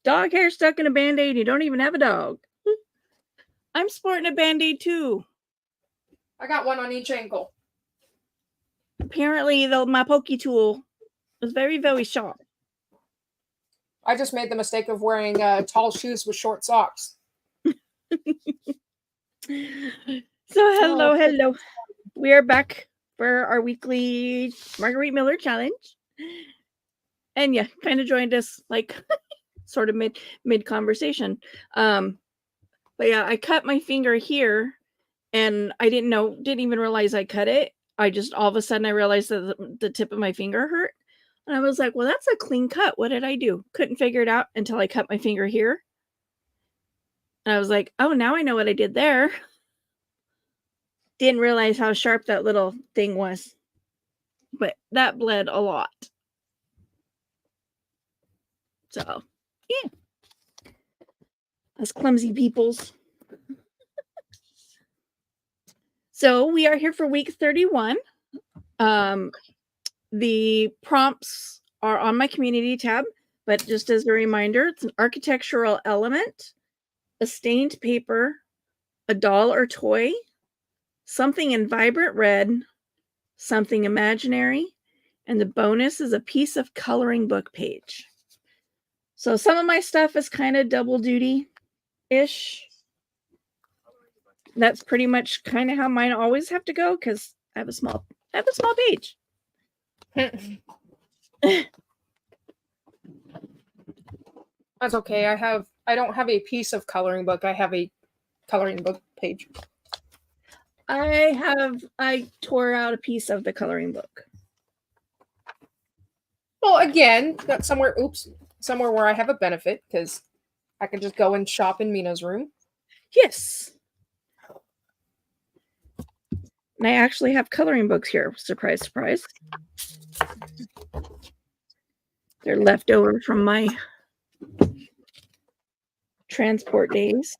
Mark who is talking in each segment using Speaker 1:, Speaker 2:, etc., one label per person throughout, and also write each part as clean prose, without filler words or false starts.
Speaker 1: Dog hair stuck in a Band-Aid. You don't even have a dog. I'm sporting a Band-Aid too.
Speaker 2: I got one on each ankle.
Speaker 1: Apparently, my pokey tool was very, very sharp.
Speaker 2: I just made the mistake of wearing tall shoes with short socks.
Speaker 1: So, hello. We are back for our weekly Marguerite Miller challenge. And yeah, kind of joined us like sort of mid conversation. But yeah, I cut my finger here and I didn't even realize I cut it. I just all of a sudden I realized that the tip of my finger hurt. And I was like, well, that's a clean cut. What did I do? Couldn't figure it out until I cut my finger here. And I was like, oh, now I know what I did there. Didn't realize how sharp that little thing was. But that bled a lot. So, yeah. Us clumsy peoples. So, we are here for week 31. The prompts are on my community tab, but just as a reminder, it's an architectural element, a stained paper, a doll or toy, something in vibrant red, something imaginary, and the bonus is a piece of coloring book page. So some of my stuff is kind of double duty-ish. That's pretty much kind of how mine always have to go because I have a small page.
Speaker 2: That's okay. I don't have a piece of coloring book. I have a coloring book page.
Speaker 1: I tore out a piece of the coloring book.
Speaker 2: Well, again, that's somewhere where I have a benefit because I can just go and shop in Mina's room.
Speaker 1: Yes. And I actually have coloring books here. Surprise, surprise. They're left over from my transport days.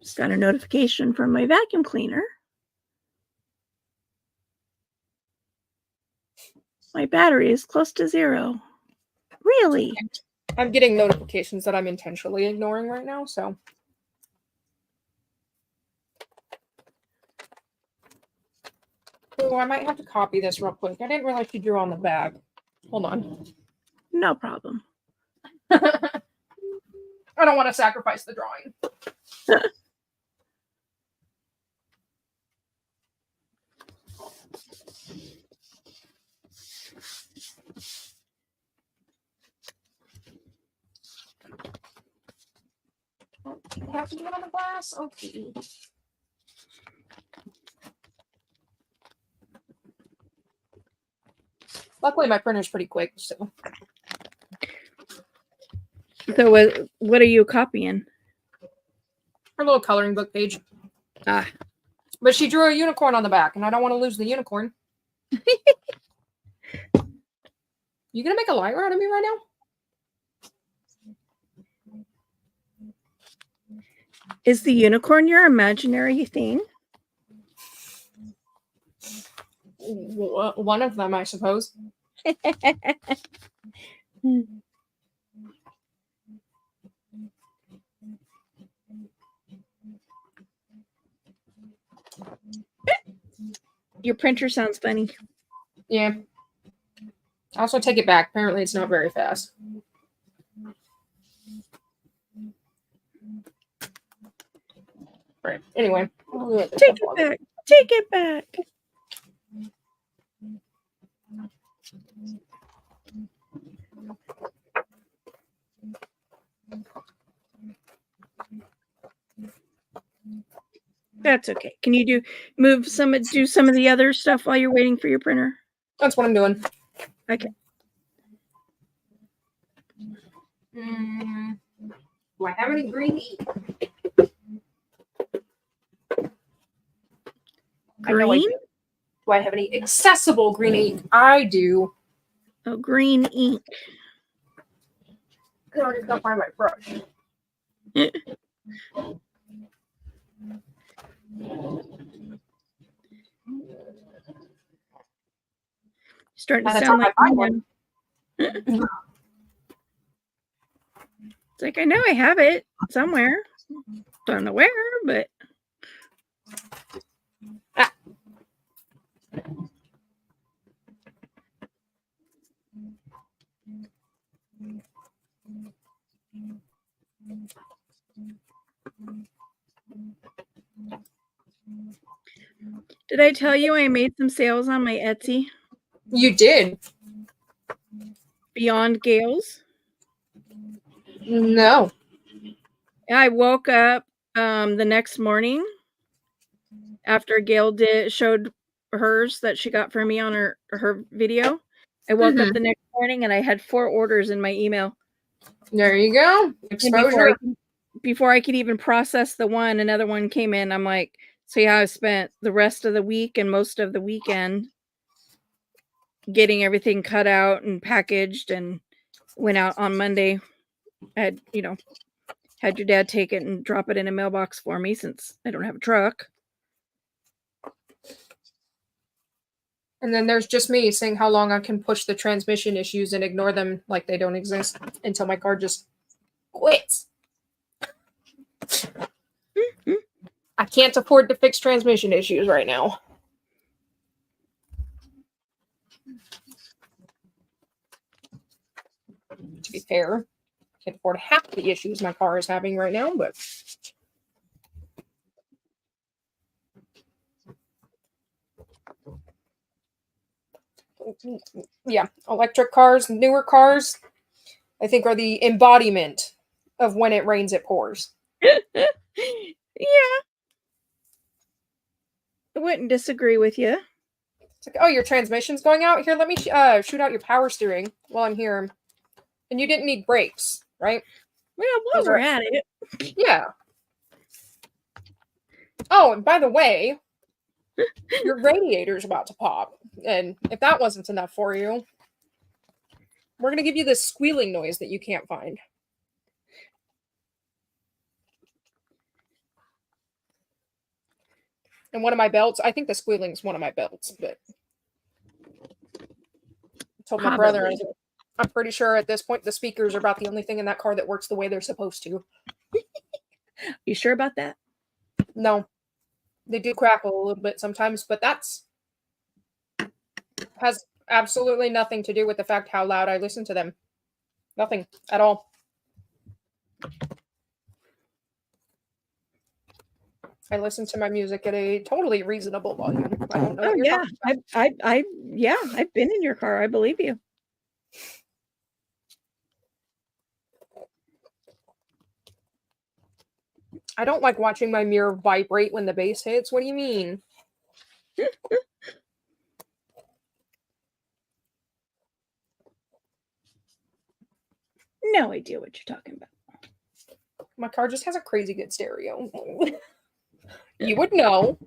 Speaker 1: Just got a notification from my vacuum cleaner. My battery is close to 0. Really?
Speaker 2: I'm getting notifications that I'm intentionally ignoring right now, so. Oh, I might have to copy this real quick. I didn't realize you drew on the back. Hold on.
Speaker 1: No problem.
Speaker 2: I don't want to sacrifice the drawing. You have to do it on the glass? Okay. Luckily, my printer's pretty quick, so.
Speaker 1: So what are you copying?
Speaker 2: Her little coloring book page.
Speaker 1: Ah.
Speaker 2: But she drew a unicorn on the back, and I don't want to lose the unicorn. You gonna make a liar out of me right now?
Speaker 1: Is the unicorn your imaginary thing?
Speaker 2: One of them, I suppose.
Speaker 1: Your printer sounds funny.
Speaker 2: Yeah. I also take it back. Apparently, it's not very fast. Right. Anyway.
Speaker 1: Take it back. Take it back. That's okay. Can you do some of the other stuff while you're waiting for your printer?
Speaker 2: That's what I'm doing.
Speaker 1: Okay.
Speaker 2: Do I have any green ink?
Speaker 1: Green?
Speaker 2: Do I have any accessible green ink? I do.
Speaker 1: Oh, green ink.
Speaker 2: I just gotta find my brush.
Speaker 1: starting to
Speaker 2: By the
Speaker 1: sound
Speaker 2: time
Speaker 1: like
Speaker 2: I find
Speaker 1: me
Speaker 2: one.
Speaker 1: now. It's like I know I have it somewhere. Don't know where, but did I tell you I made some sales on my Etsy?
Speaker 2: You did?
Speaker 1: Beyond Gales?
Speaker 2: No.
Speaker 1: I woke up the next morning after Gail showed hers that she got for me on her video. I woke up the next morning and I had 4 orders in my email.
Speaker 2: There you go.
Speaker 1: And
Speaker 2: Exposure.
Speaker 1: before I could even process the one, another one came in. I'm like, so yeah, I spent the rest of the week and most of the weekend getting everything cut out and packaged, and went out on Monday. I had your dad take it and drop it in a mailbox for me since I don't have a truck.
Speaker 2: And then there's just me saying how long I can push the transmission issues and ignore them like they don't exist until my car just quits. I can't afford to fix transmission issues right now. To be fair, I can't afford half the issues my car is having right now, but yeah, electric cars, newer cars, I think are the embodiment of when it rains, it pours.
Speaker 1: Yeah. I wouldn't disagree with you.
Speaker 2: It's like, oh, your transmission's going out? Here, let me shoot out your power steering while I'm here. And you didn't need brakes, right?
Speaker 1: Well, while we're at it.
Speaker 2: Yeah. Oh, and by the way, your radiator's about to pop. And if that wasn't enough for you, we're going to give you this squealing noise that you can't find. And one of my belts, I think the squealing's one of my belts, but I told my brother, I'm pretty sure at this point the speakers are about the only thing in that car that works the way they're supposed to.
Speaker 1: You sure about that?
Speaker 2: No. They do crackle a little bit sometimes, but has absolutely nothing to do with the fact how loud I listen to them. Nothing at all. I listen to my music at a totally reasonable volume. I don't know.
Speaker 1: Oh yeah, I've been in your car. I believe you.
Speaker 2: I don't like watching my mirror vibrate when the bass hits. What do you mean?
Speaker 1: No idea what you're talking about.
Speaker 2: My car just has a crazy good stereo. You would know.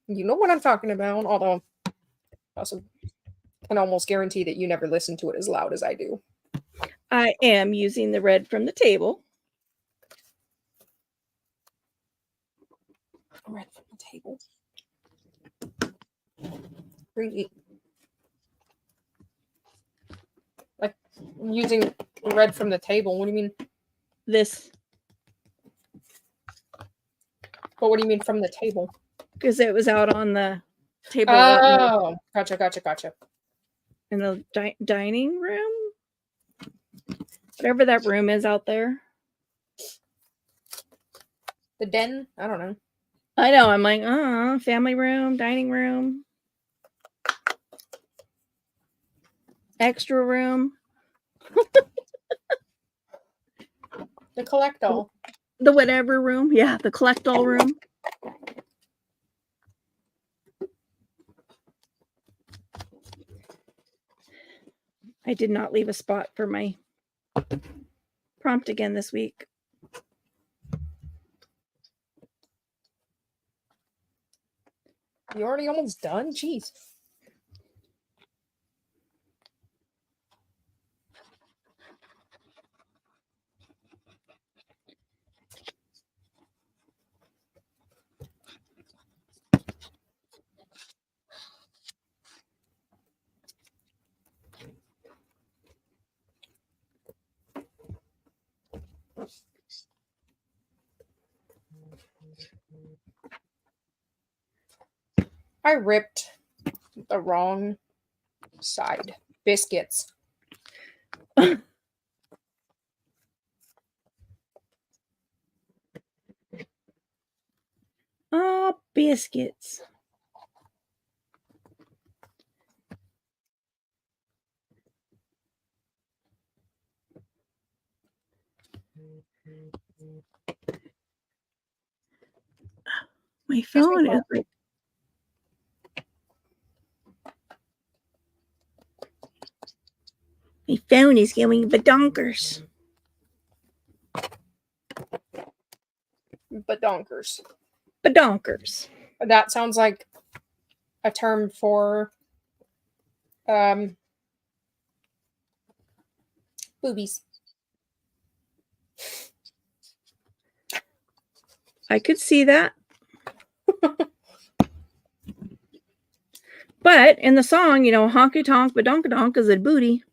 Speaker 2: You know what I'm talking about. Although, I also can almost guarantee that you never listen to it as loud as I do.
Speaker 1: I am using the red from the table.
Speaker 2: Red from the table. Really? Like using red from the table. What do you mean?
Speaker 1: This.
Speaker 2: But what do you mean from the table?
Speaker 1: Because it was out on the table.
Speaker 2: Oh, gotcha.
Speaker 1: In the dining room? Whatever that room is out there.
Speaker 2: The den? I don't know.
Speaker 1: I know. I'm like, family room, dining room, extra room.
Speaker 2: The collect all.
Speaker 1: The whatever room. Yeah, the collect all room. I did not leave a spot for my prompt again this week.
Speaker 2: You already almost done? Jeez. I ripped the wrong side. Biscuits.
Speaker 1: Oh, biscuits. My phone is like... My phone is going badonkers.
Speaker 2: Badonkers.
Speaker 1: Badonkers.
Speaker 2: That sounds like a term for boobies.
Speaker 1: I could see that. But in the song, you know, honky tonk badonkadonk is a booty.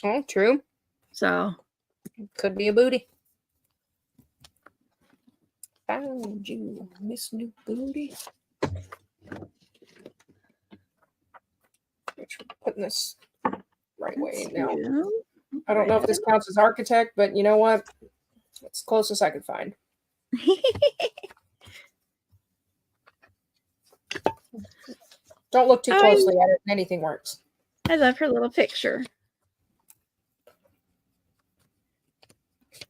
Speaker 2: Oh, true.
Speaker 1: So
Speaker 2: could be a booty. Found you, Miss New Booty. Putting this right way now. I don't know if this counts as architect, but you know what? It's the closest I could find. Don't look too closely at it. Anything works.
Speaker 1: I love her little picture.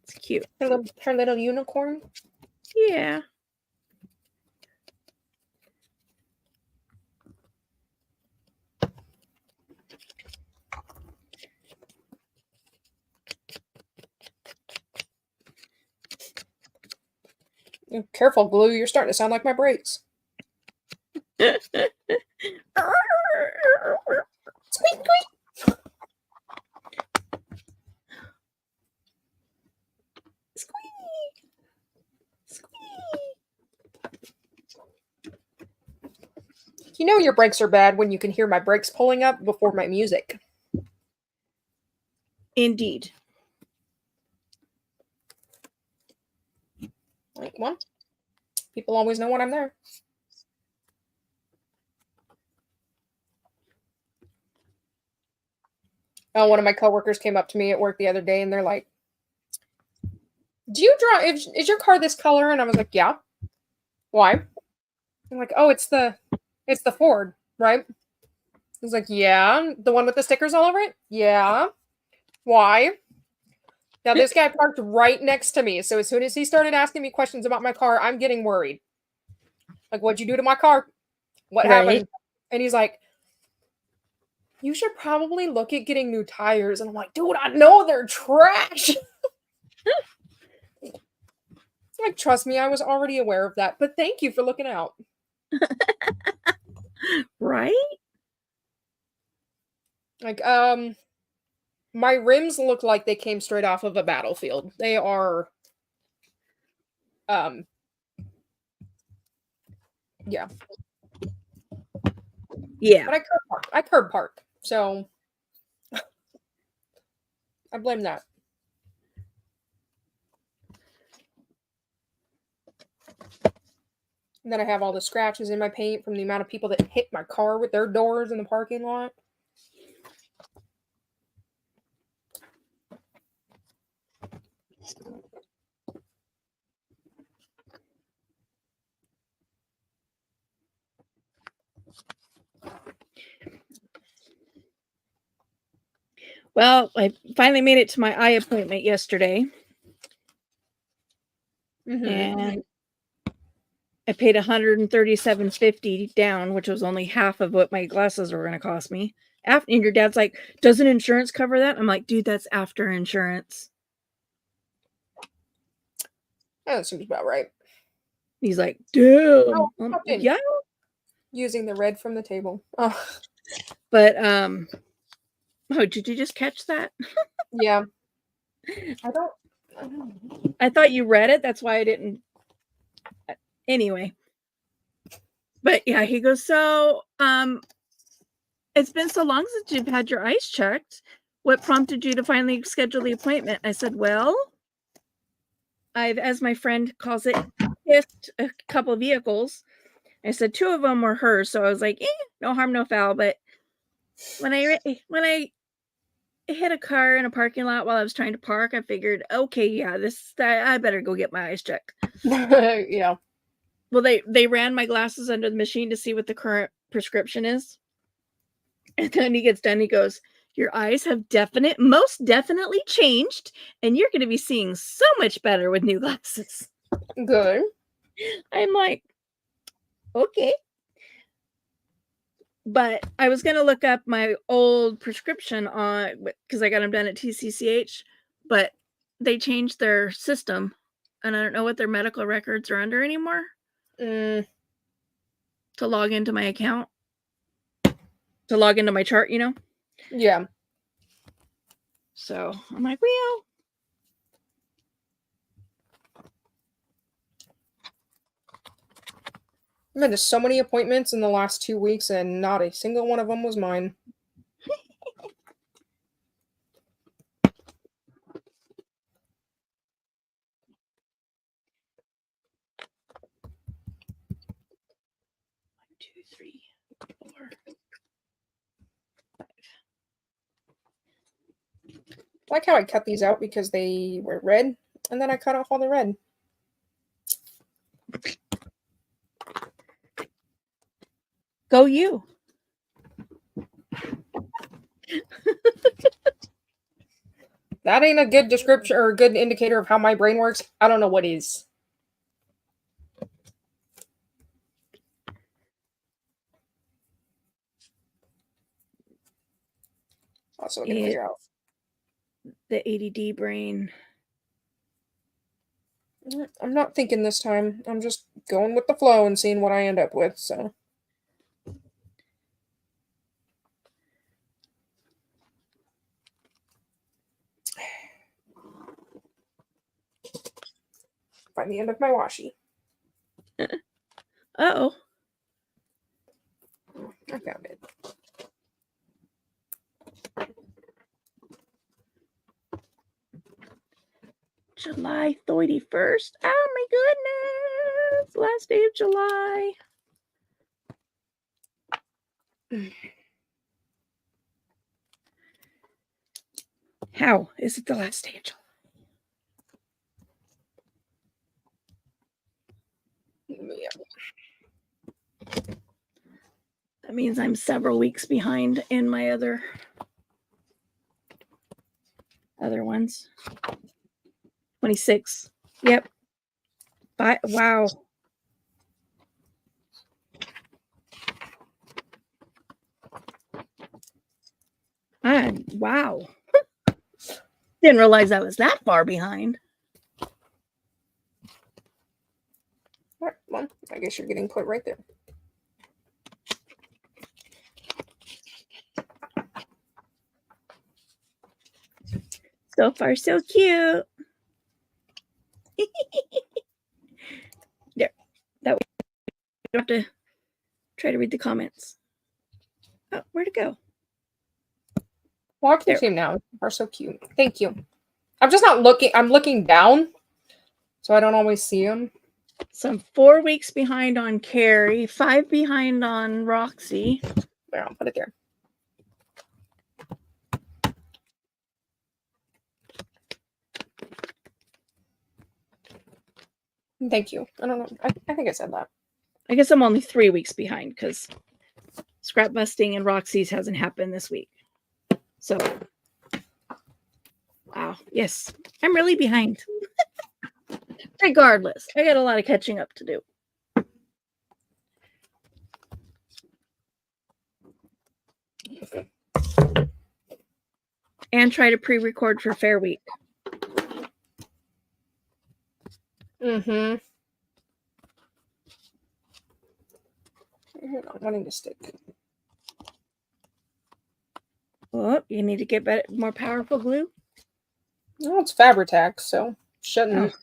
Speaker 1: It's cute.
Speaker 2: Her little unicorn.
Speaker 1: Yeah.
Speaker 2: Careful, Glue. You're starting to sound like my brakes. Squeak, squeak.
Speaker 1: Squeak. Squeak.
Speaker 2: You know your brakes are bad when you can hear my brakes pulling up before my music.
Speaker 1: Indeed.
Speaker 2: Like, well, people always know when I'm there. Oh, one of my coworkers came up to me at work the other day and they're like, do you drive, is your car this color? And I was like, yeah. Why? I'm like, oh, it's the Ford, right? He's like, yeah. The one with the stickers all over it? Yeah. Why? Now, this guy parked right next to me. So as soon as he started asking me questions about my car, I'm getting worried. Like, what'd you do to my car? What happened? And he's like, you should probably look at getting new tires. And I'm like, dude, I know they're trash. Like, trust me, I was already aware of that. But thank you for looking out.
Speaker 1: Right?
Speaker 2: Like, my rims look like they came straight off of a battlefield. They are, yeah.
Speaker 1: Yeah.
Speaker 2: But I curb park. So I blame that. And then I have all the scratches in my paint from the amount of people that hit my car with their doors in the parking lot.
Speaker 1: Well, I finally made it to my eye appointment yesterday.
Speaker 2: Mm-hmm.
Speaker 1: And I paid $137.50 down, which was only half of what my glasses were going to cost me. And your dad's like, doesn't insurance cover that? I'm like, dude, that's after insurance.
Speaker 2: That seems about right.
Speaker 1: He's like, dude.
Speaker 2: Oh,
Speaker 1: yeah.
Speaker 2: Using the red from the table. Oh.
Speaker 1: But, oh, did you just catch that?
Speaker 2: Yeah.
Speaker 1: I thought you read it. That's why I didn't. Anyway. But yeah, he goes, so, it's been so long since you've had your eyes checked. What prompted you to finally schedule the appointment? I said, well, I've, as my friend calls it, kissed a couple of vehicles. I said 2 of them were hers, so I was like, no harm, no foul. But when I hit a car in a parking lot while I was trying to park, I figured, okay, yeah, I better go get my eyes checked.
Speaker 2: Yeah.
Speaker 1: Well, they ran my glasses under the machine to see what the current prescription is. And then he gets done, he goes, your eyes have most definitely changed, and you're going to be seeing so much better with new glasses.
Speaker 2: Good.
Speaker 1: I'm like, okay. But I was going to look up my old prescription because I got them done at TCCH, but they changed their system, and I don't know what their medical records are under anymore to log into my account, to log into my chart,
Speaker 2: Yeah.
Speaker 1: So I'm like, well.
Speaker 2: I've been to so many appointments in the last 2 weeks, and not a single one of them was mine.
Speaker 1: Two, three, 4, 5.
Speaker 2: I like how I cut these out because they were red, and then I cut off all the red.
Speaker 1: Go you.
Speaker 2: That ain't a good description or a good indicator of how my brain works. I don't know what is. Also, I can figure out
Speaker 1: the ADD brain.
Speaker 2: I'm not thinking this time. I'm just going with the flow and seeing what I end up with. So. Find the end of my washi.
Speaker 1: Uh-oh.
Speaker 2: I found it.
Speaker 1: July 31st. Oh my goodness. Last day of July. How is it the last day of July?
Speaker 2: Yeah.
Speaker 1: That means I'm several weeks behind in my other ones. 26. Yep. Wow. Wow. Didn't realize I was that far behind.
Speaker 2: All right, well, I guess you're getting put right there.
Speaker 1: So far, so cute. There. That way I don't have to try to read the comments. Oh, where'd it go?
Speaker 2: Well, I can see them now. You are so cute. Thank you. I'm just not looking. I'm looking down, so I don't always see them.
Speaker 1: So I'm 4 weeks behind on Carrie, 5 behind on Roxy.
Speaker 2: There, I'll put it there. Thank you. I don't know. I think I said that.
Speaker 1: I guess I'm only 3 weeks behind because scrap busting and Roxy's hasn't happened this week. So, wow. Yes, I'm really behind. Regardless, I got a lot of catching up to do. And try to pre-record for Fair Week.
Speaker 2: Mm-hmm. You're not wanting to stick.
Speaker 1: Oh, you need to get better, more powerful glue?
Speaker 2: Well, it's Fabri-Tac, so shouldn't.
Speaker 1: Oh.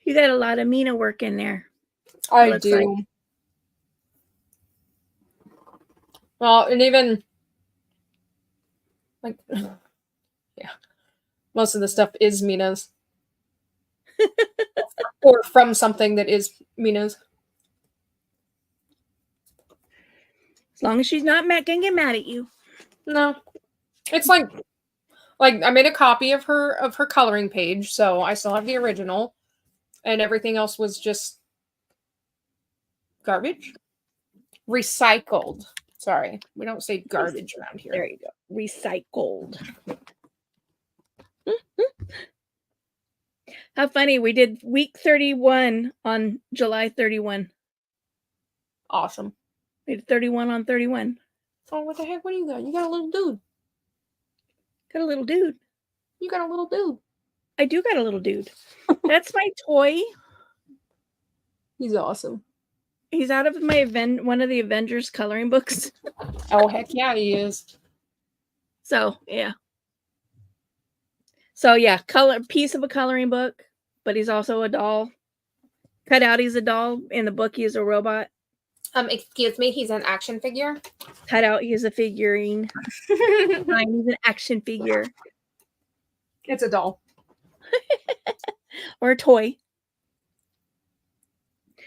Speaker 1: You got a lot of Mina work in there.
Speaker 2: I do. Well, and even like, yeah, Most of the stuff is Mina's. Or from something that is Mina's.
Speaker 1: As long as she's not gonna get mad at you.
Speaker 2: No. It's like I made a copy of her coloring page, so I still have the original. And everything else was just garbage. Recycled. Sorry, we don't say garbage around here.
Speaker 1: There you go. Recycled. How funny. We did week 31 on July 31.
Speaker 2: Awesome.
Speaker 1: We did 31 on 31.
Speaker 2: Oh, what the heck? What do you got? You got a little dude.
Speaker 1: Got a little dude.
Speaker 2: You got a little dude.
Speaker 1: I do got a little dude. That's my toy.
Speaker 2: He's awesome.
Speaker 1: He's out of my one of the Avengers coloring books.
Speaker 2: Oh, heck yeah, he is.
Speaker 1: So, yeah. So, yeah, piece of a coloring book, but he's also a doll. Cut out, he's a doll. In the book, he's a robot.
Speaker 2: Excuse me, he's an action figure.
Speaker 1: Cut out, he's a figurine. He's an action figure.
Speaker 2: It's a doll.
Speaker 1: Or a toy.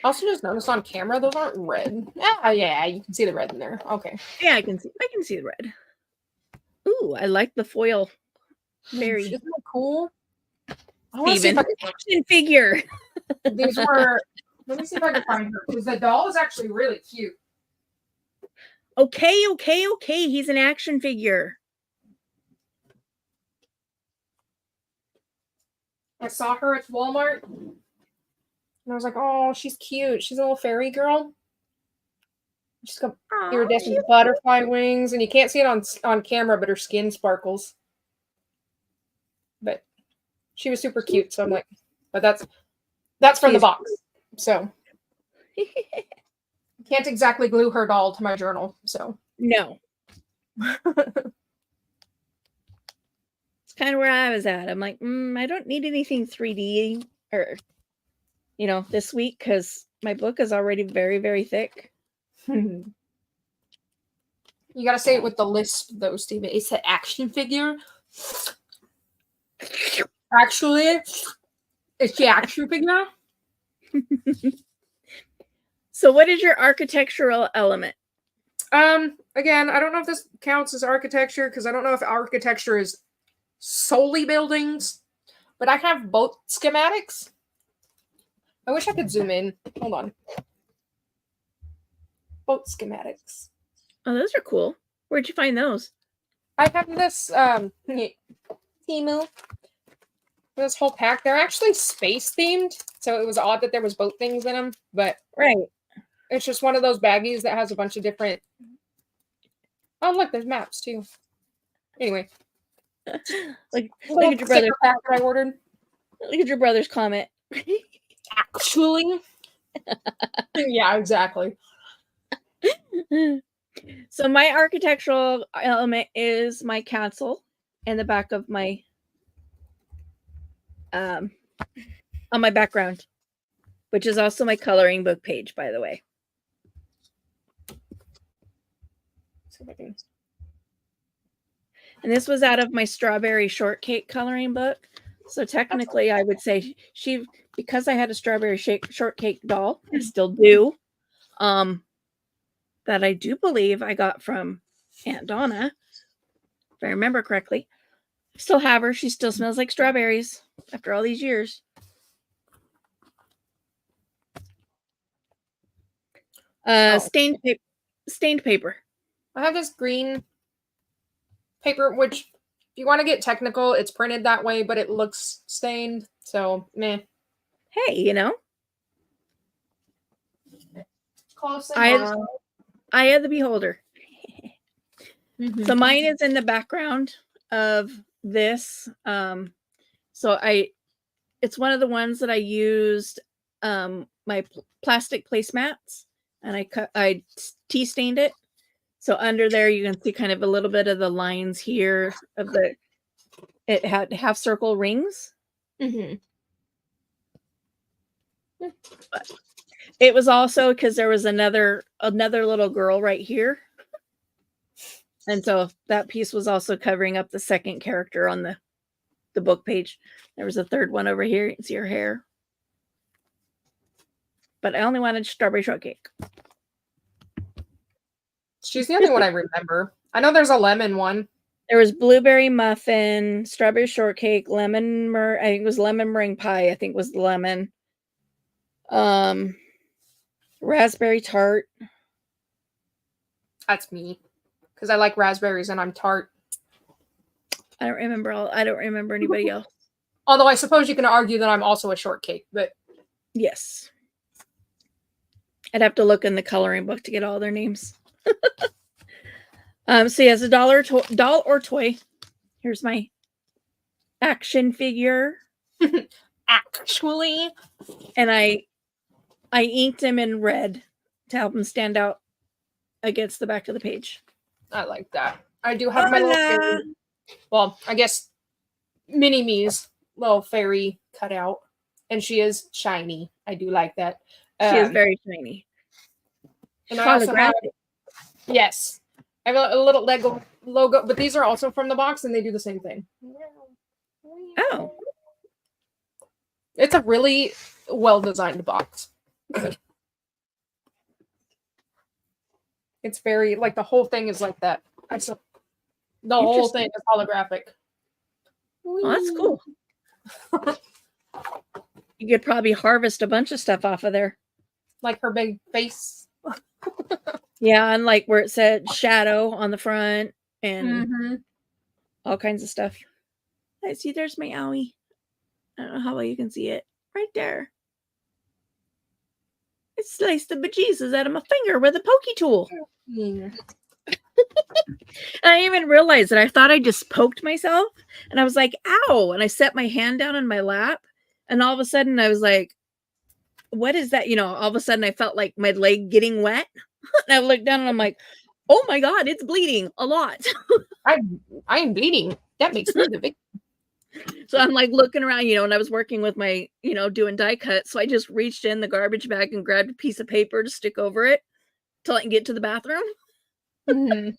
Speaker 2: I also just noticed on camera, those aren't red. Ah, yeah, you can see the red in there. Okay.
Speaker 1: Yeah, I can see the red. Ooh, I like the foil. Very
Speaker 2: Isn't that cool? I want to see
Speaker 1: Steven,
Speaker 2: if I can
Speaker 1: action figure.
Speaker 2: These were. Let me see if I can find her because the doll is actually really cute.
Speaker 1: Okay. He's an action figure.
Speaker 2: I saw her at Walmart, and I was like, "Oh, she's cute. She's a little fairy girl. She's got iridescent butterfly wings, and you can't see it on camera, but her skin sparkles. But she was super cute, so I'm like, but that's from the box, so can't exactly glue her doll to my journal. So
Speaker 1: no, it's kind of where I was at. I'm like, I don't need anything 3D or this week because my book is already very, very thick.
Speaker 2: You gotta say it with the lisp, though, Steven. It's an action figure. Actually, it's the action figure.
Speaker 1: So, what is your architectural element?
Speaker 2: Again, I don't know if this counts as architecture because I don't know if architecture is solely buildings, but I have both schematics. I wish I could zoom in. Hold on. Both schematics.
Speaker 1: Oh, those are cool. Where'd you find those?
Speaker 2: I have this Temu. This whole pack. They're actually space themed, so it was odd that there was both things in them, but
Speaker 1: right.
Speaker 2: It's just one of those baggies that has a bunch of different. Oh, look, there's maps too. Anyway,
Speaker 1: look at your brother
Speaker 2: pack that I ordered.
Speaker 1: Look at your brother's comment.
Speaker 2: Actually, yeah, exactly.
Speaker 1: So my architectural element is my castle in the back of my on my background, which is also my coloring book page, by the way. And this was out of my strawberry shortcake coloring book. So technically I would say because I had a strawberry shortcake doll, I still do, that I do believe I got from Aunt Donna, if I remember correctly. I still have her. She still smells like strawberries after all these years. Stained paper.
Speaker 2: I have this green paper, which, if you want to get technical, it's printed that way, but it looks stained. So, meh.
Speaker 1: Hey,
Speaker 2: Close
Speaker 1: eye of the beholder.
Speaker 2: Mm-hmm.
Speaker 1: So mine is in the background of this. So it's one of the ones that I used my plastic placemats, and I tea stained it. So under there you can see kind of a little bit of the lines here of it had half circle rings.
Speaker 2: Mm-hmm.
Speaker 1: But it was also because there was another little girl right here. And so that piece was also covering up the second character on the book page. There was a third one over here. You can see her hair. But I only wanted strawberry shortcake.
Speaker 2: She's the only one I remember. I know there's a lemon one.
Speaker 1: There was blueberry muffin, strawberry shortcake, I think it was lemon meringue pie. I think was the lemon. Raspberry tart.
Speaker 2: That's me, because I like raspberries and I'm tart.
Speaker 1: I don't remember anybody else.
Speaker 2: Although I suppose you can argue that I'm also a shortcake, but
Speaker 1: yes, I'd have to look in the coloring book to get all their names. So yes, a doll or toy. Here's my action figure.
Speaker 2: Actually,
Speaker 1: and I inked him in red to help him stand out against the back of the page.
Speaker 2: I like that. I do have my little fairy, well, I guess mini me's little fairy cut out, and she is shiny. I do like that.
Speaker 1: She is very shiny.
Speaker 2: And I also have, yes, I have a little Lego logo, but these are also from the box, and they do the same thing.
Speaker 1: Oh.
Speaker 2: It's a really well-designed box. It's very, like, the whole thing is like that. The whole thing is holographic.
Speaker 1: Oh, that's cool. You could probably harvest a bunch of stuff off of there.
Speaker 2: Like her big face.
Speaker 1: Yeah, and like where it said shadow on the front and all kinds of stuff. I see there's my owie. I don't know how well you can see it. Right there. It sliced the bejesus out of my finger with a pokey tool. I didn't even realize it. I thought I just poked myself and I was like, ow. And I set my hand down in my lap and all of a sudden I was like, what is that? You know, all of a sudden I felt like my leg getting wet. And I looked down and I'm like, oh my God, it's bleeding a lot.
Speaker 2: I am bleeding. That makes me the victim.
Speaker 1: So I'm like looking around, you know, and I was working with my, you know, doing die cut. So I just reached in the garbage bag and grabbed a piece of paper to stick over it till I can get to the bathroom. And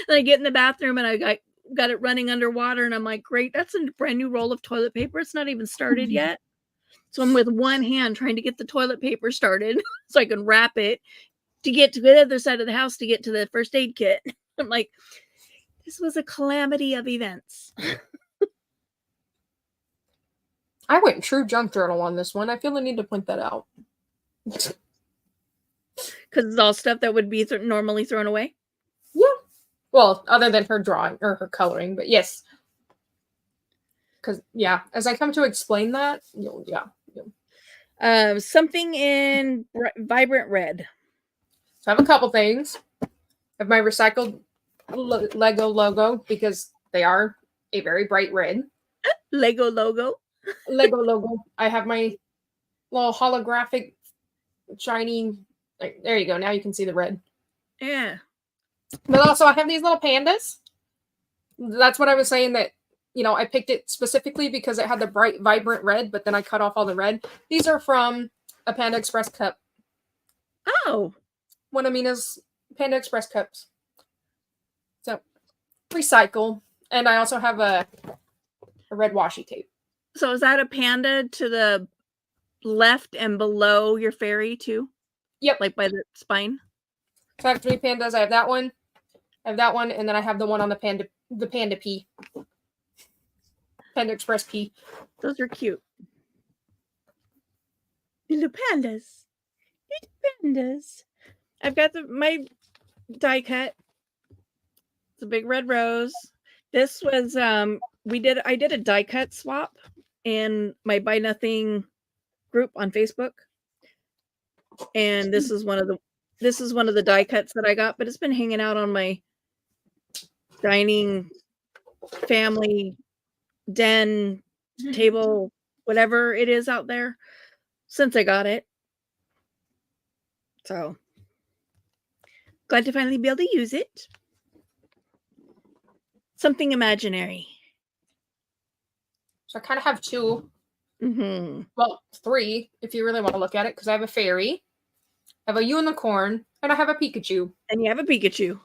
Speaker 1: I get in the bathroom and I got it running underwater and I'm like, great, that's a brand new roll of toilet paper. It's not even started yet. So I'm with one hand trying to get the toilet paper started so I can wrap it to get to the other side of the house to get to the first aid kit. I'm like, this was a calamity of events.
Speaker 2: I went true junk journal on this one. I feel the need to point that out.
Speaker 1: Because it's all stuff that would be normally thrown away?
Speaker 2: Yeah. Well, other than her drawing or her coloring, but yes. Because, yeah, as I come to explain that, yeah.
Speaker 1: Something in vibrant red.
Speaker 2: So I have a couple things. I have my recycled Lego logo because they are a very bright red.
Speaker 1: Lego logo.
Speaker 2: Lego logo. I have my little holographic shiny. There you go. Now you can see the red.
Speaker 1: Yeah.
Speaker 2: But also I have these little pandas. That's what I was saying that, you know, I picked it specifically because it had the bright, vibrant red, but then I cut off all the red. These are from a Panda Express cup.
Speaker 1: Oh.
Speaker 2: One of Mina's Panda Express cups. So, recycle. And I also have a red washi tape.
Speaker 1: So is that a panda to the left and below your fairy too?
Speaker 2: Yep.
Speaker 1: Like by the spine?
Speaker 2: So I have 3 pandas. I have that one. I have that one. And then I have the one on the panda P. Panda Express P.
Speaker 1: Those are cute. Little pandas. Little pandas. I've got my die cut. It's a big red rose. This was I did a die cut swap in my Buy Nothing group on Facebook. And this is one of the die cuts that I got, but it's been hanging out on my dining family den table, whatever it is out there, since I got it. So glad to finally be able to use it. Something imaginary.
Speaker 2: So I kind of have 2. Well, 3, if you really want to look at it, because I have a fairy, I have a unicorn, and I have a Pikachu.
Speaker 1: And you have a Pikachu.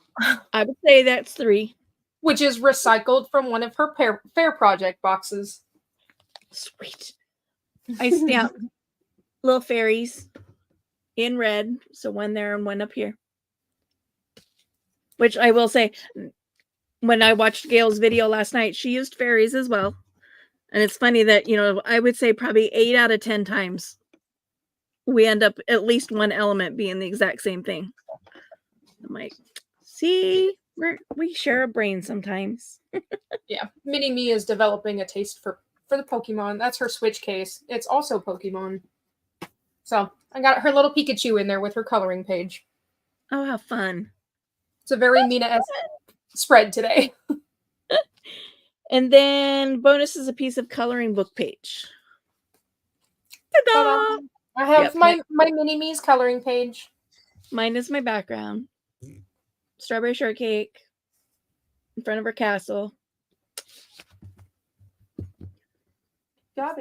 Speaker 1: I would say that's 3.
Speaker 2: Which is recycled from one of her fair project boxes.
Speaker 1: Sweet. I stamped little fairies in red, so one there and one up here. Which I will say, when I watched Gail's video last night, she used fairies as well. And it's funny that, I would say probably 8 out of 10 times we end up at least one element being the exact same thing. I'm like, see, we share a brain sometimes.
Speaker 2: Yeah, Mini Me is developing a taste for the Pokemon. That's her Switch case. It's also Pokemon. So I got her little Pikachu in there with her coloring page.
Speaker 1: Oh, how fun.
Speaker 2: It's a very Mina-esque spread today.
Speaker 1: And then bonus is a piece of coloring book page. Ta-da!
Speaker 2: I have my Mini-Me's coloring page.
Speaker 1: Mine is my background. Strawberry shortcake in front of her castle.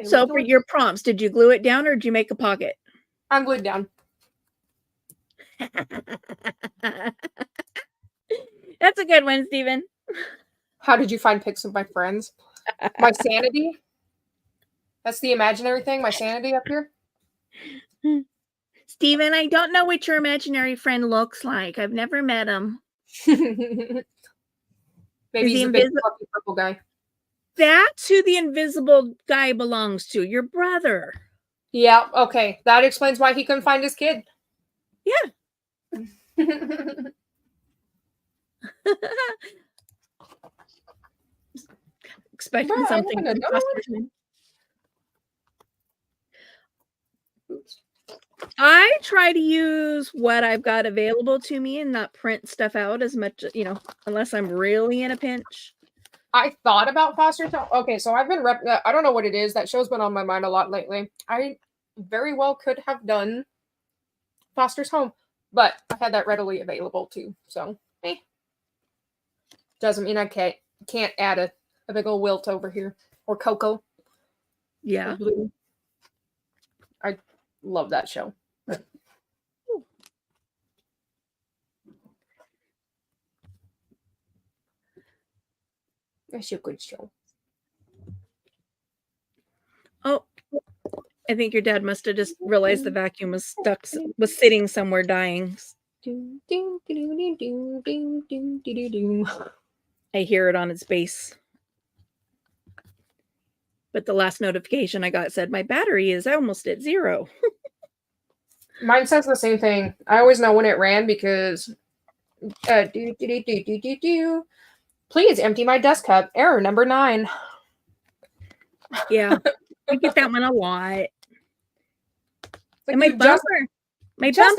Speaker 1: So for your prompts, did you glue it down or did you make a pocket?
Speaker 2: I'm glued down.
Speaker 1: That's a good one, Steven.
Speaker 2: How did you find pics of my friends? My sanity? That's the imaginary thing, my sanity up here?
Speaker 1: Steven, I don't know what your imaginary friend looks like. I've never met him.
Speaker 2: Maybe he's a big fluffy purple guy.
Speaker 1: That's who the invisible guy belongs to, your brother.
Speaker 2: Yeah, okay. That explains why he couldn't find his kid.
Speaker 1: Yeah. Expecting something. I try to use what I've got available to me and not print stuff out as much, unless I'm really in a pinch.
Speaker 2: I thought about Foster's Home. Okay, so I've been I don't know what it is. That show's been on my mind a lot lately. I very well could have done Foster's Home, but I had that readily available too. So, doesn't mean I can't add a big old wilt over here or Coco.
Speaker 1: Yeah.
Speaker 2: Or Blue. I love that show. That's a good show.
Speaker 1: Oh, I think your dad must have just realized the vacuum was sitting somewhere dying. I hear it on its base. But the last notification I got said my battery is almost at 0.
Speaker 2: Mine says the same thing. I always know when it ran because please empty my desk cup. Error number 9.
Speaker 1: Yeah, I get that one a lot. And my bumper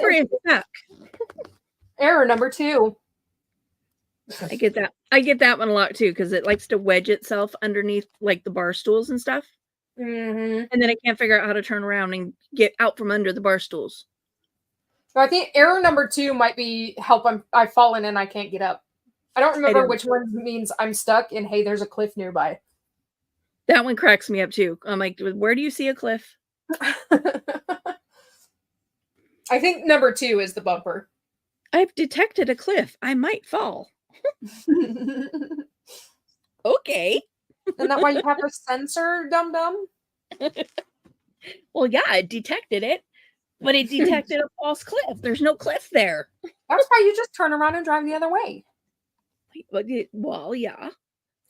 Speaker 1: is stuck.
Speaker 2: Error number 2.
Speaker 1: I get that one a lot too because it likes to wedge itself underneath like the bar stools and stuff.
Speaker 2: Mm-hmm.
Speaker 1: And then I can't figure out how to turn around and get out from under the bar stools.
Speaker 2: So I think error number 2 might be help. I've fallen and I can't get up. I don't remember which one means I'm stuck and hey, there's a cliff nearby.
Speaker 1: That one cracks me up too. I'm like, where do you see a cliff?
Speaker 2: I think number 2 is the bumper.
Speaker 1: I've detected a cliff. I might fall. Okay.
Speaker 2: Isn't that why you have a sensor, dum-dum?
Speaker 1: Well, yeah, it detected it, but it detected a false cliff. There's no cliff there.
Speaker 2: That's why you just turn around and drive the other way.
Speaker 1: Well, yeah.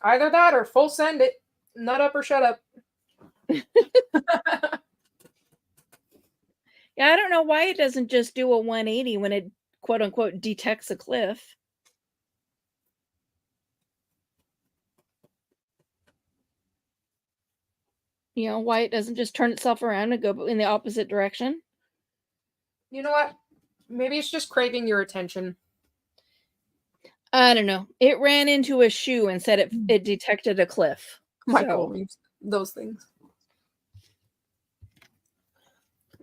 Speaker 2: Either that or full send it. Nut up or shut up.
Speaker 1: Yeah, I don't know why it doesn't just do a 180 when it quote unquote detects a cliff. Why it doesn't just turn itself around and go in the opposite direction.
Speaker 2: You know what? Maybe it's just craving your attention.
Speaker 1: I don't know. It ran into a shoe and said it detected a cliff.
Speaker 2: Michael reads those things.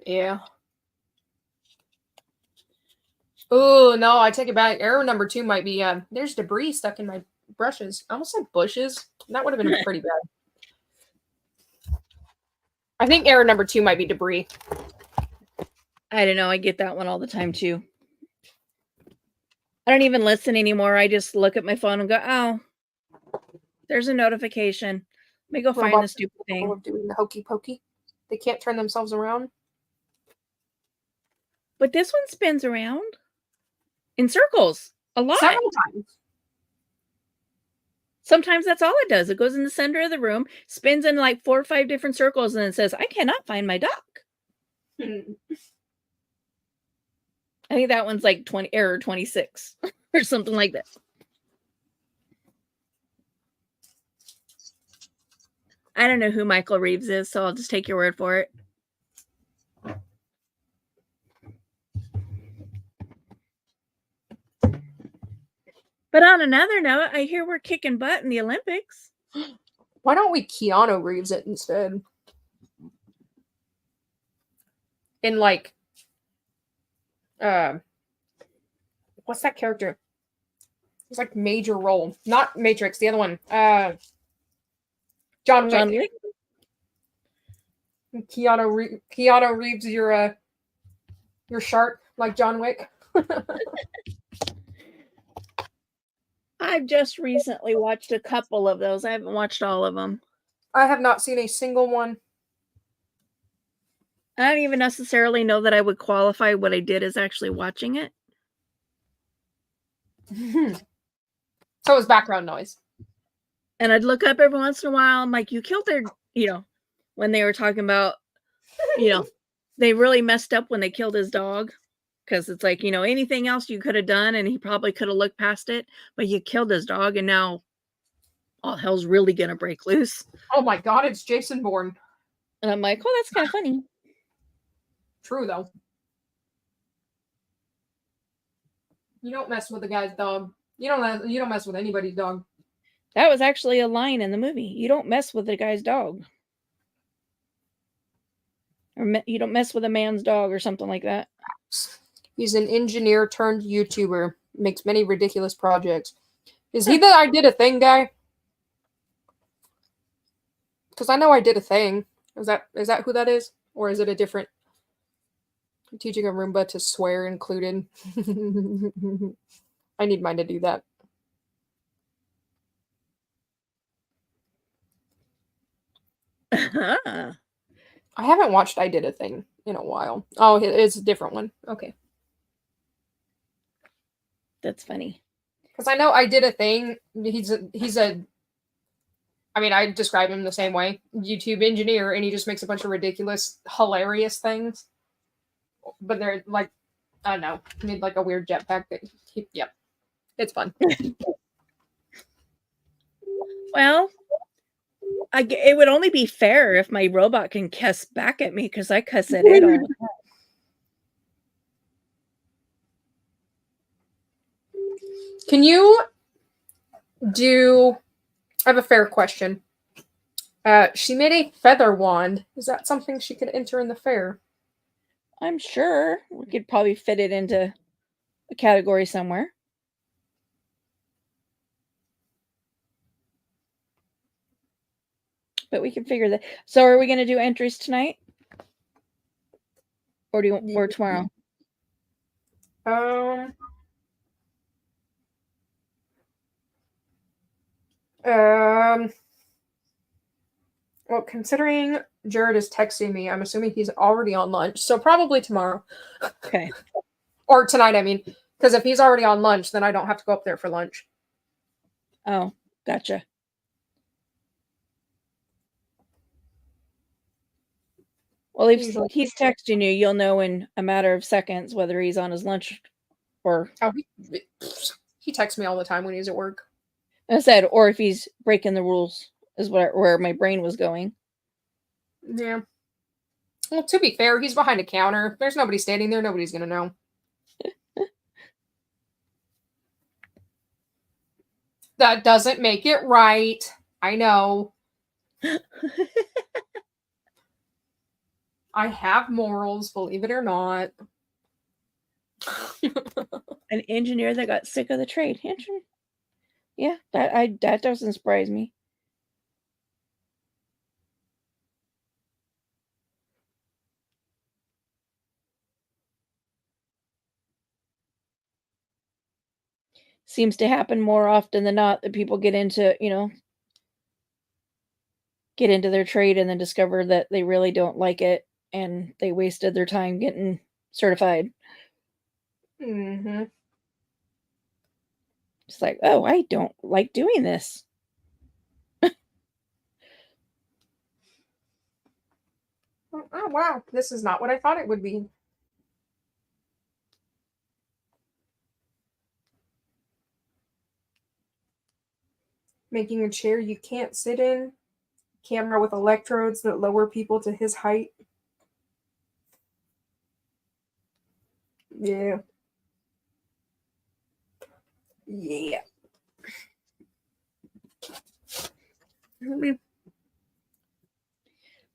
Speaker 2: Yeah. Oh, no, I take it back. Error number 2 might be, there's debris stuck in my brushes. I almost said bushes. That would have been pretty bad. I think error number 2 might be debris.
Speaker 1: I don't know. I get that one all the time, too. I don't even listen anymore. I just look at my phone and go, oh, there's a notification. me go find the
Speaker 2: Robots
Speaker 1: stupid
Speaker 2: are capable
Speaker 1: thing.
Speaker 2: of doing the hokey pokey. They can't turn themselves around.
Speaker 1: But this one spins around in circles a lot.
Speaker 2: Several times.
Speaker 1: Sometimes that's all it does. It goes in the center of the room, spins in like 4 or 5 different circles, and it says, I cannot find my duck. I think that one's like error 26 or something like that. I don't know who Michael Reeves is, so I'll just take your word for it. But on another note, I hear we're kicking butt in the Olympics.
Speaker 2: Why don't we Keanu Reeves it instead? In like, what's that character? It's like major role, not Matrix. The other one, John Wick. Keanu Reeves, your shark like John Wick.
Speaker 1: I've just recently watched a couple of those. I haven't watched all of them.
Speaker 2: I have not seen a single one.
Speaker 1: I don't even necessarily know that I would qualify what I did as actually watching it.
Speaker 2: So it was background noise.
Speaker 1: And I'd look up every once in a while. I'm like, you killed their, when they were talking about, they really messed up when they killed his dog. Because it's like, anything else you could have done and he probably could have looked past it. But you killed his dog and now all hell's really going to break loose.
Speaker 2: Oh my God, it's Jason Bourne.
Speaker 1: And I'm like, oh, that's kind of funny.
Speaker 2: True, though. You don't mess with the guy's dog. You don't mess with anybody's dog.
Speaker 1: That was actually a line in the movie. You don't mess with the guy's dog. Or you don't mess with a man's dog or something like that.
Speaker 2: He's an engineer turned YouTuber. Makes many ridiculous projects. Is he the I Did a Thing guy? Because I know I Did a Thing. Is that who that is? Or is it a different... Teaching a Roomba to swear included. I need mine to do that. I haven't watched I Did a Thing in a while. Oh, it's a different one. Okay.
Speaker 1: That's funny.
Speaker 2: Because I know I Did a Thing. He's a I mean, I describe him the same way. YouTube engineer, and he just makes a bunch of ridiculous, hilarious things. But they're like, I don't know, he made like a weird jetpack that yep. It's fun.
Speaker 1: Well, it would only be fair if my robot can cuss back at me because I cuss at it all the time.
Speaker 2: Can you do... I have a fair question. She made a feather wand. Is that something she could enter in the fair?
Speaker 1: I'm sure we could probably fit it into a category somewhere. But we can figure that. So are we going to do entries tonight? Or tomorrow?
Speaker 2: Well, considering Jared is texting me, I'm assuming he's already on lunch. So probably tomorrow.
Speaker 1: Okay.
Speaker 2: Or tonight, I mean. Because if he's already on lunch, then I don't have to go up there for lunch.
Speaker 1: Oh, gotcha. Well, if he's texting you, you'll know in a matter of seconds whether he's on his lunch or...
Speaker 2: Oh, he texts me all the time when he's at work.
Speaker 1: I said, or if he's breaking the rules, is where my brain was going.
Speaker 2: Yeah. Well, to be fair, he's behind a counter. If there's nobody standing there, nobody's going to know. That doesn't make it right. I know. I have morals, believe it or not.
Speaker 1: An engineer that got sick of the trade. Yeah, that doesn't surprise me. Seems to happen more often than not that people get into, get into their trade and then discover that they really don't like it and they wasted their time getting certified.
Speaker 2: Mm-hmm.
Speaker 1: It's like, oh, I don't like doing this.
Speaker 2: Oh, wow. This is not what I thought it would be. Making a chair you can't sit in. Camera with electrodes that lower people to his height. Yeah. Yeah.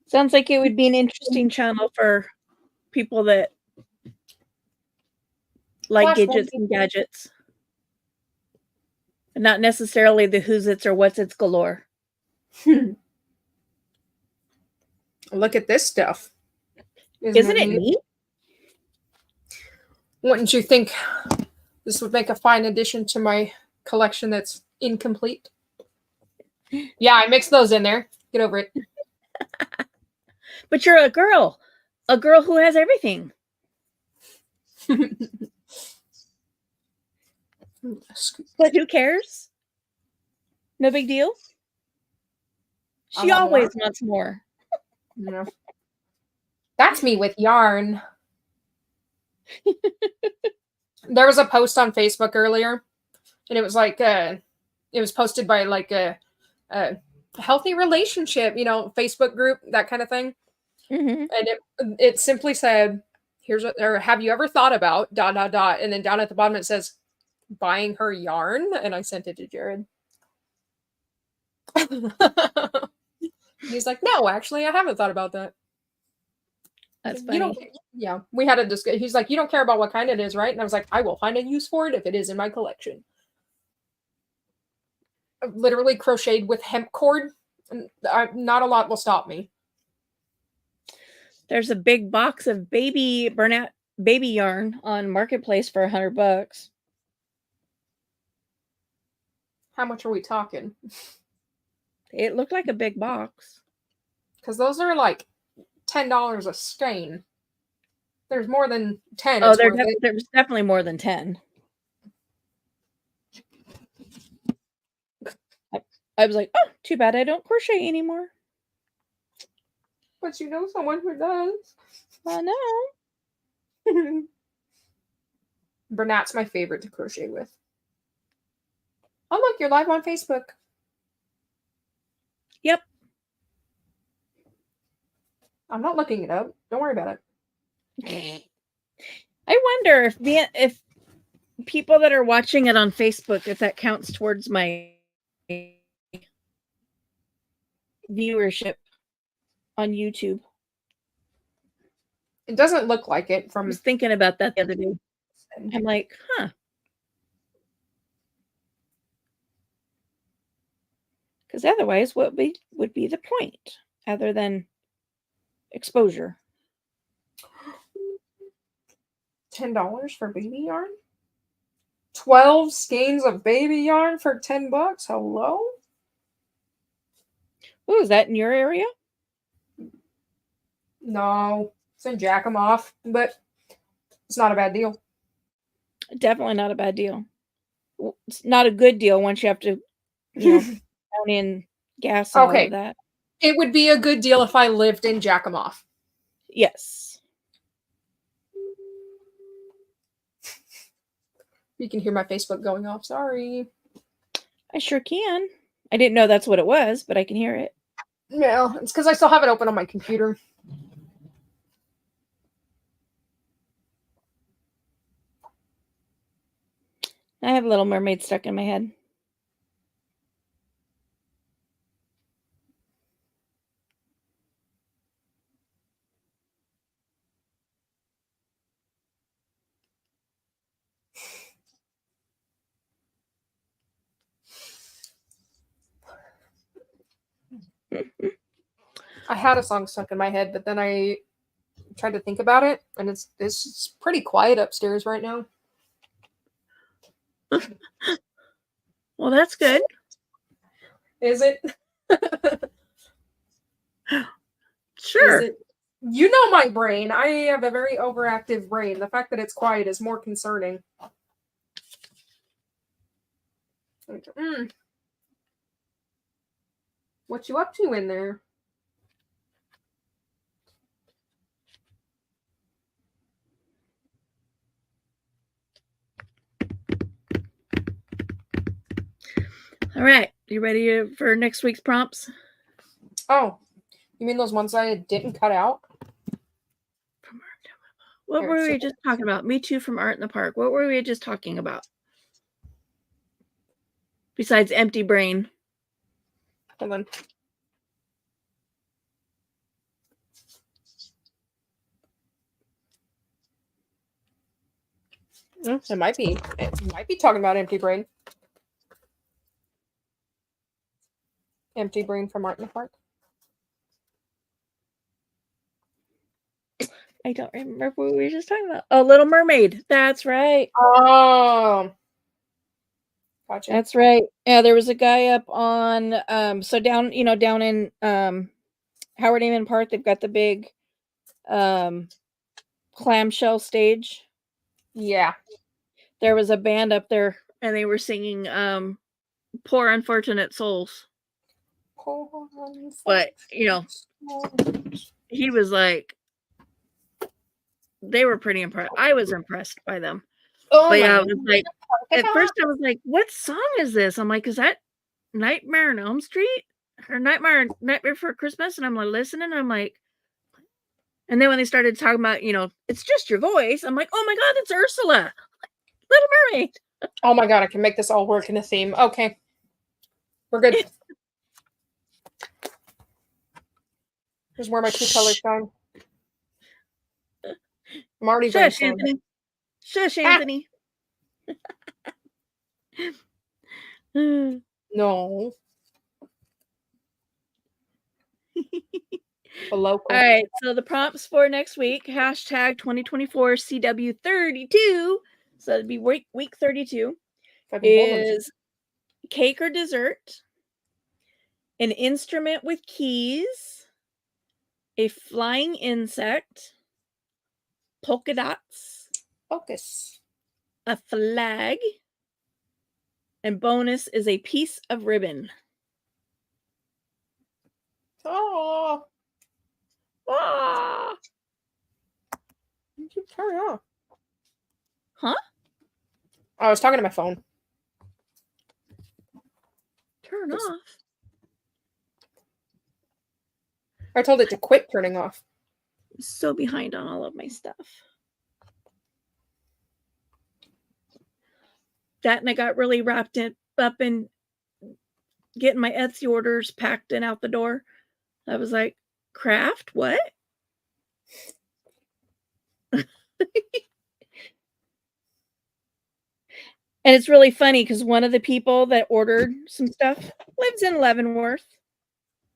Speaker 1: Sounds like it would be an interesting channel for people that like gadgets and gadgets. And not necessarily the who's its or what's its galore.
Speaker 2: Look at this stuff.
Speaker 1: Isn't it neat?
Speaker 2: Wouldn't you think this would make a fine addition to my collection that's incomplete? Yeah, I mixed those in there. Get over it.
Speaker 1: But you're a girl who has everything. But who cares? No big deal. She always wants more.
Speaker 2: No. That's me with yarn. There was a post on Facebook earlier, and it was like it was posted by like a healthy relationship, Facebook group, that kind of thing.
Speaker 1: Mm-hmm.
Speaker 2: And it simply said, "Here's what," or "Have you ever thought about ... And then down at the bottom it says, "Buying her yarn," and I sent it to Jared. He's like, "No, actually, I haven't thought about that."
Speaker 1: That's funny.
Speaker 2: Yeah, we had a discussion. He's like, "You don't care about what kind it is, right?" And I was like, "I will find a use for it if it is in my collection." I've literally crocheted with hemp cord, and not a lot will stop me.
Speaker 1: There's a big box of baby yarn on Marketplace for $100.
Speaker 2: How much are we talking?
Speaker 1: It looked like a big box.
Speaker 2: Because those are like $10 a skein. There's more than 10.
Speaker 1: Oh, there's definitely more than 10. I was like, oh, too bad I don't crochet anymore.
Speaker 2: But you know someone who does.
Speaker 1: I know.
Speaker 2: Bernat's my favorite to crochet with. Oh, look, you're live on Facebook.
Speaker 1: Yep.
Speaker 2: I'm not looking it up. Don't worry about
Speaker 1: it. I wonder if people that are watching it on Facebook, if that counts towards my viewership on YouTube.
Speaker 2: It doesn't look like it.
Speaker 1: I was thinking about that the other day. I'm like, huh. Because otherwise, what would be the point other than exposure?
Speaker 2: $10 for baby yarn? 12 skeins of baby yarn for $10? Hello?
Speaker 1: Oh, is that in your area?
Speaker 2: No, it's in Yakima, but it's not a bad deal.
Speaker 1: Definitely not a bad deal. It's not a good deal once you have to, count in gas and all of that.
Speaker 2: It would be a good deal if I lived in Yakima.
Speaker 1: Yes.
Speaker 2: You can hear my Facebook going off. Sorry.
Speaker 1: I sure can. I didn't know that's what it was, but I can hear it.
Speaker 2: No, it's because I still have it open on my computer.
Speaker 1: I have Little Mermaid stuck in my head.
Speaker 2: I had a song stuck in my head, but then I tried to think about it, and it's pretty quiet upstairs right now.
Speaker 1: Well, that's good.
Speaker 2: Is it?
Speaker 1: Sure.
Speaker 2: Is it? You know my brain. I have a very overactive brain. The fact that it's quiet is more concerning. What you up to in there?
Speaker 1: All right. You ready for next week's prompts?
Speaker 2: Oh, you mean those ones I didn't cut out?
Speaker 1: What
Speaker 2: Here,
Speaker 1: were
Speaker 2: so-
Speaker 1: we just talking about? Me Too from Art in the Park. What were we just talking about? Besides empty brain.
Speaker 2: Hold on. It might be. It might be talking about empty brain. Empty brain from Art in the Park.
Speaker 1: I don't remember what we were just talking about. Oh, Little Mermaid. That's right.
Speaker 2: Oh. Gotcha.
Speaker 1: That's right. Yeah, there was a guy up on so down in Howard Amen Park, they've got the big clamshell stage.
Speaker 2: Yeah.
Speaker 1: There was a band up there and they were singing Poor Unfortunate Souls. But, he was like, they were pretty impressed. I was impressed by them.
Speaker 2: Oh,
Speaker 1: but yeah, I was like, at first I was like, what song is this? I'm like, is that Nightmare on Elm Street? Or Nightmare Before Christmas? And I'm like, listening, I'm like, and then when they started talking about, it's just your voice, I'm like, oh my God, it's Ursula, Little Mermaid.
Speaker 2: Oh my God, I can make this all work in a theme. Okay. We're good. Here's where my two colors going. I'm already
Speaker 1: Shush, Anthony. Shush, Anthony.
Speaker 2: No.
Speaker 1: All right, so the prompts for next week, hashtag 2024 CW32, so it'd be week 32, is cake or dessert, an instrument with keys, a flying insect, polka dots,
Speaker 2: focus,
Speaker 1: a flag, and bonus is a piece of ribbon.
Speaker 2: Oh.
Speaker 1: Ah.
Speaker 2: You keep turning off.
Speaker 1: Huh?
Speaker 2: I was talking to my phone.
Speaker 1: Turn off?
Speaker 2: I told it to quit turning off.
Speaker 1: I'm so behind on all of my stuff. That and I got really wrapped up in getting my Etsy orders packed and out the door. I was like, craft? What? And it's really funny because one of the people that ordered some stuff lives in Leavenworth.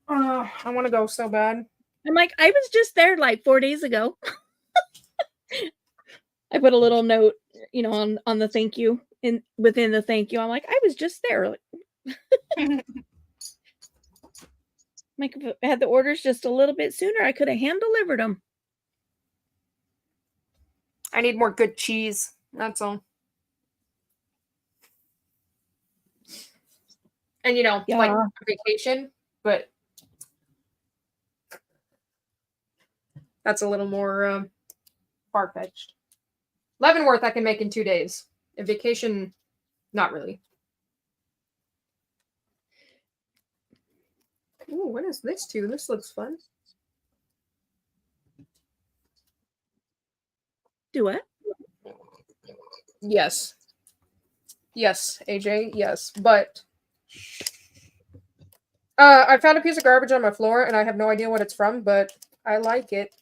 Speaker 2: I want to go so bad.
Speaker 1: I'm like, I was just there like 4 days ago. I put a little note, on the thank you within the thank you. I'm like, I was just there. Like, if I had the orders just a little bit sooner, I could have hand delivered them.
Speaker 2: I need more good cheese. That's all. And like vacation, but that's a little more far-fetched. Leavenworth I can make in 2 days. A vacation, not really. Ooh, what is this too? This looks fun.
Speaker 1: Do what?
Speaker 2: Yes. Yes, AJ, yes. But I found a piece of garbage on my floor and I have no idea what it's from, but I like it.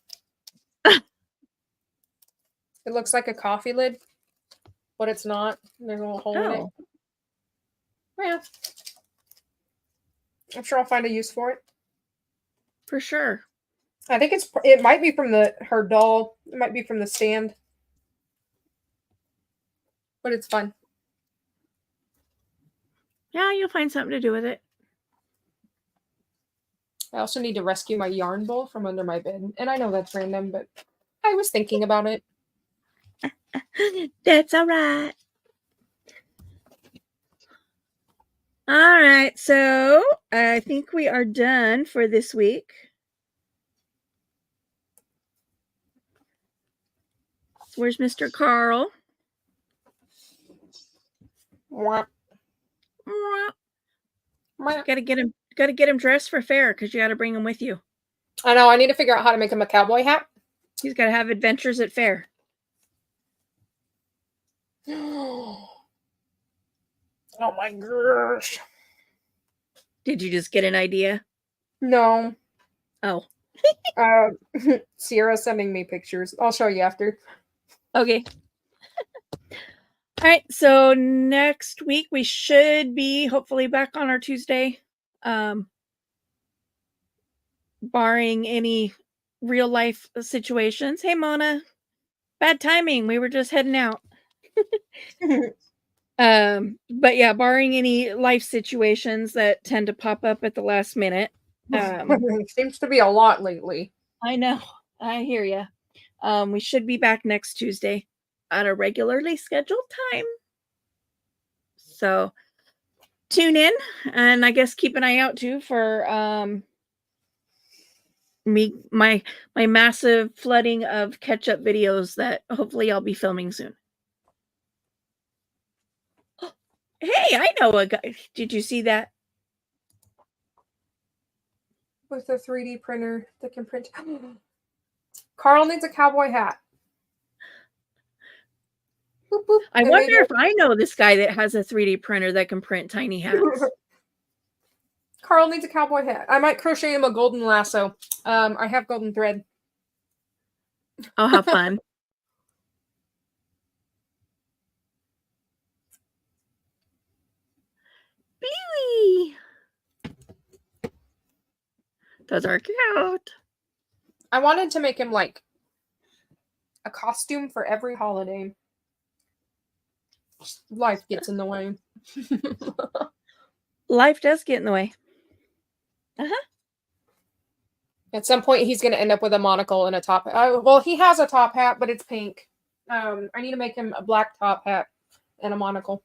Speaker 2: It looks like a coffee lid, but it's not. There's a little hole in it. Yeah. I'm sure I'll find a use for it.
Speaker 1: For sure.
Speaker 2: I think it might be from her doll. It might be from the stand. But it's fun.
Speaker 1: Yeah, you'll find something to do with it.
Speaker 2: I also need to rescue my yarn bowl from under my bed. And I know that's random, but I was thinking about it.
Speaker 1: That's all right. All right, so I think we are done for this week. Where's Mr. Carl?
Speaker 2: Mwah.
Speaker 1: Gotta get him dressed for fair because you got to bring him with you.
Speaker 2: I know. I need to figure out how to make him a cowboy hat.
Speaker 1: He's got to have adventures at fair.
Speaker 2: Oh my gosh.
Speaker 1: Did you just get an idea?
Speaker 2: No.
Speaker 1: Oh.
Speaker 2: Sierra's sending me pictures. I'll show you after.
Speaker 1: Okay. All right, so next week we should be hopefully back on our Tuesday, barring any real life situations. Hey, Mona. Bad timing. We were just heading out. But yeah, barring any life situations that tend to pop up at the last minute.
Speaker 2: Seems to be a lot lately.
Speaker 1: I know. I hear you. We should be back next Tuesday at a regularly scheduled time. So tune in, and I guess keep an eye out too for my massive flooding of catch-up videos that hopefully I'll be filming soon. Hey, I know a guy. Did you see that?
Speaker 2: With a 3D printer that can print. Carl needs a cowboy hat. Boop, boop.
Speaker 1: I wonder if I know this guy that has a 3D printer that can print tiny hats.
Speaker 2: Carl needs a cowboy hat. I might crochet him a golden lasso. I have golden thread.
Speaker 1: Oh, how fun. Billy! Those are cute.
Speaker 2: I wanted to make him like a costume for every holiday. Life gets in the way.
Speaker 1: Life does get in the way.
Speaker 2: At some point, he's going to end up with a monocle and a top hat. Well, he has a top hat, but it's pink. I need to make him a black top hat and a monocle.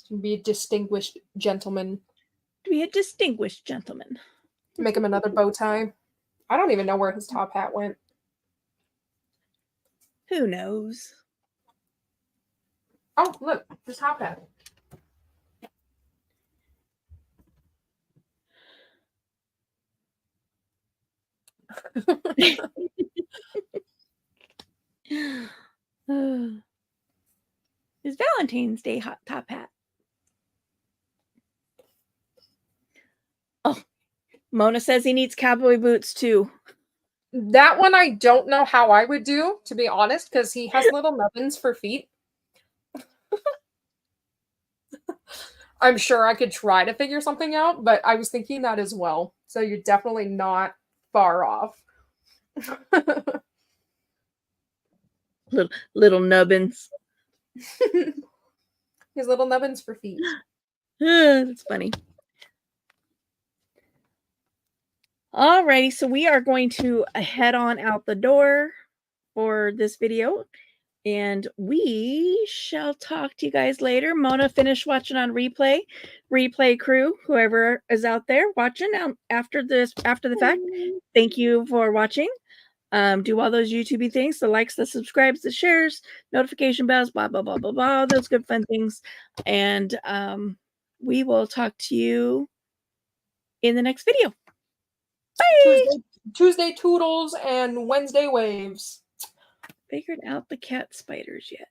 Speaker 2: To be a distinguished gentleman.
Speaker 1: Be a distinguished gentleman.
Speaker 2: Make him another bow tie. I don't even know where his top hat went.
Speaker 1: Who knows?
Speaker 2: Oh, look, his top hat.
Speaker 1: His Valentine's Day hot top hat. Oh, Mona says he needs cowboy boots too.
Speaker 2: That one I don't know how I would do, to be honest, because he has little nubbins for feet. I'm sure I could try to figure something out, but I was thinking that as well. So you're definitely not far off.
Speaker 1: little nubbins.
Speaker 2: His little nubbins for feet.
Speaker 1: That's funny. Alrighty, so we are going to head on out the door for this video, and we shall talk to you guys later. Mona finished watching on replay crew, whoever is out there watching after the fact. Thank you for watching. Do all those YouTubey things, the likes, the subscribes, the shares, notification bells, blah blah blah blah blah, those good fun things, and we will talk to you in the next video. Bye.
Speaker 2: Tuesday toodles and Wednesday waves.
Speaker 1: Figured out the cat spiders yet.